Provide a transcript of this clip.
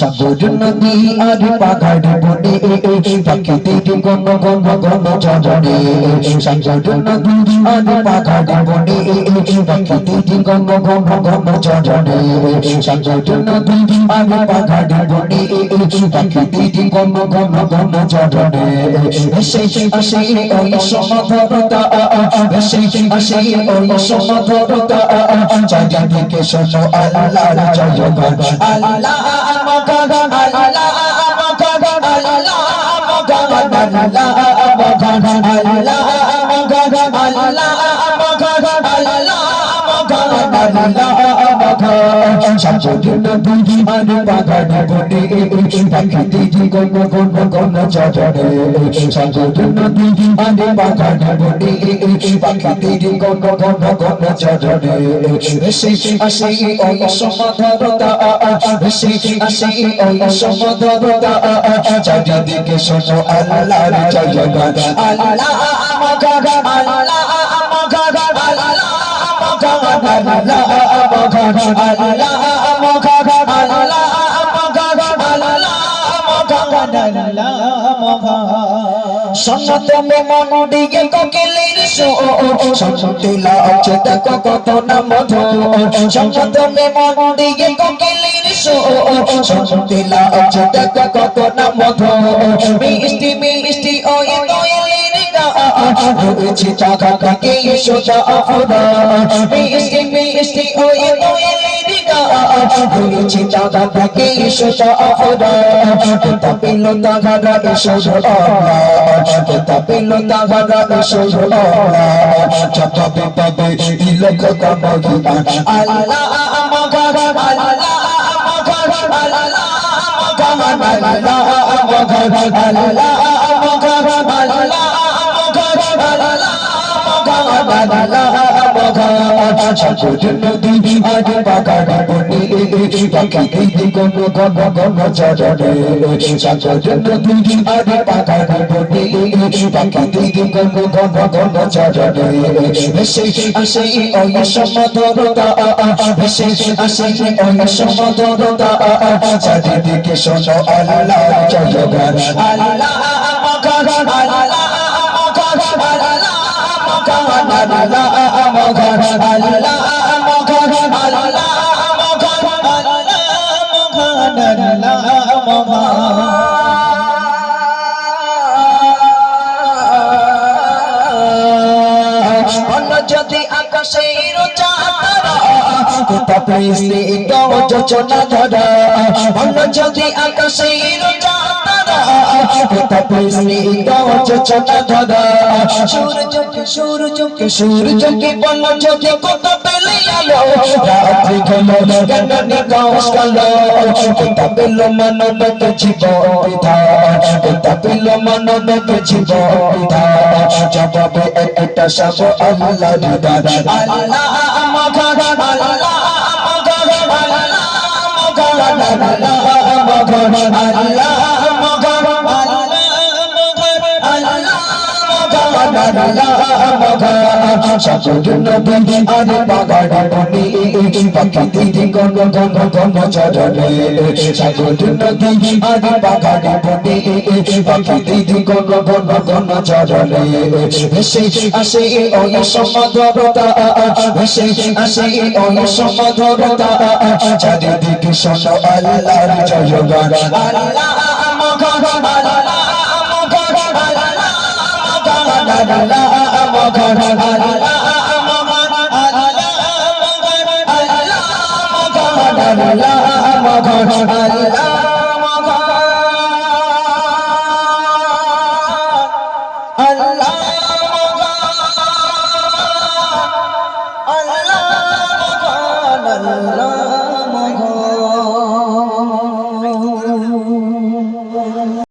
সাগর নদী আর পাহাড় বনে পাখিদের গণ গণ গণ চরণে সাগর নদী আর পাহাড় বনে পাখিদের গণ গণ গণ চরণে সাগর নদী আর পাহাড় বনে পাখিদের গণ গণ গণ চরণে এসে আসে ওই সমাধরতা এসে আসে ওই সমাধরতা চারিদিকে শোনো আল্লাহর জয়গান আল্লাহ আমাগান আল্লাহ আমাগান আল্লাহ আমাগান আল্লাহ আমাগান আল্লাহ আমাগান আল্লাহ আমাগান আল্লাহ আমাগান আল্লাহ আমাগান সাগর নদী আর পাহাড় বনে পাখিদের গণ গণ গণ চরণে সাগর নদী আর পাহাড় বনে পাখিদের গণ গণ গণ চরণে এসে আসে ওই সমাধরতা এসে আসে ওই সমাধরতা চারিদিকে শোনো আল্লাহর জয়গান আল্লাহ আমাগান আল্লাহ আমাগান আল্লাহ আমাগান আল্লাহ আমাগান আল্লাহ আমাগান আল্লাহ আমাগান আল্লাহ আমাগান আল্লাহ আমাগান সন্নত মে মন দিয়ে কোকিলের সন্তে লাগছে দেখো কত না মধু সন্নত মে মন দিয়ে কোকিলের সন্তে লাগছে দেখো কত না মধু মিষ্টি মিষ্টি ওই দোয়েলের গান রয়েছে চাকা থেকে সোজা আফরা মিষ্টি মিষ্টি ওই দোয়েলের গান রয়েছে চাকা থেকে সোজা আফরা তাপিল তাগারা এসো তাপিল তাগারা এসো চাপাবে পাবে তিলক কমগিয়ান আল্লাহ আমাগান আল্লাহ আমাগান আল্লাহ আমাগান আল্লাহ আমাগান আল্লাহ আমাগান আল্লাহ আমাগান আল্লাহ আমাগান আল্লাহ আমাগান সাগর নদী আর পাহাড় বনে পাখিদের গণ গণ গণ চরণে সাগর নদী আর পাহাড় বনে পাখিদের গণ গণ গণ চরণে এসে আসে ওই সমাধরতা এসে আসে ওই সমাধরতা চারিদিকে শোনো আল্লাহর জয়গান আল্লাহ আমাগান আল্লাহ আমাগান আল্লাহ আমাগান আল্লাহ আমাগান আল্লাহ আমাগান আল্লাহ আমাগান আল্লাহ আমাগান যদি আকাশের চাঁদরা তাপসে দাও যোচনা ধরা অন্য যদি আকাশের চাঁদরা তাপসে দাও যোচনা ধরা সূর্যকে সূর্যকে সূর্যকে বল যদি কত পেলে আলো রাত্রি গেল গগনে গাছ কালো তাপেল মানবকে জীবন বিধান তাপেল মানবকে জীবন বিধান জবাবে একটা সব আল্লাহর দান আল্লাহ আমাগান আল্লাহ আমাগান আল্লাহ আমাগান আল্লাহ আমাগান আল্লাহ আমাগান আল্লাহ আমাগান সাগর নদী আর পাহাড় বনে পাখিদের গণ গণ গণ চরণে সাগর নদী আর পাহাড় বনে পাখিদের গণ গণ গণ চরণে এসে আসে ওই সমাধরতা এসে আসে ওই সমাধরতা চারিদিকে শোনো আল্লাহর জয়গান আল্লাহ আমাগান আল্লাহ আমাগান আল্লাহ আল্লাহ আমাগান আল্লাহ আমাগান আল্লাহ আমাগান আল্লাহ আমাগান আল্লাহ আমাগান আল্লাহ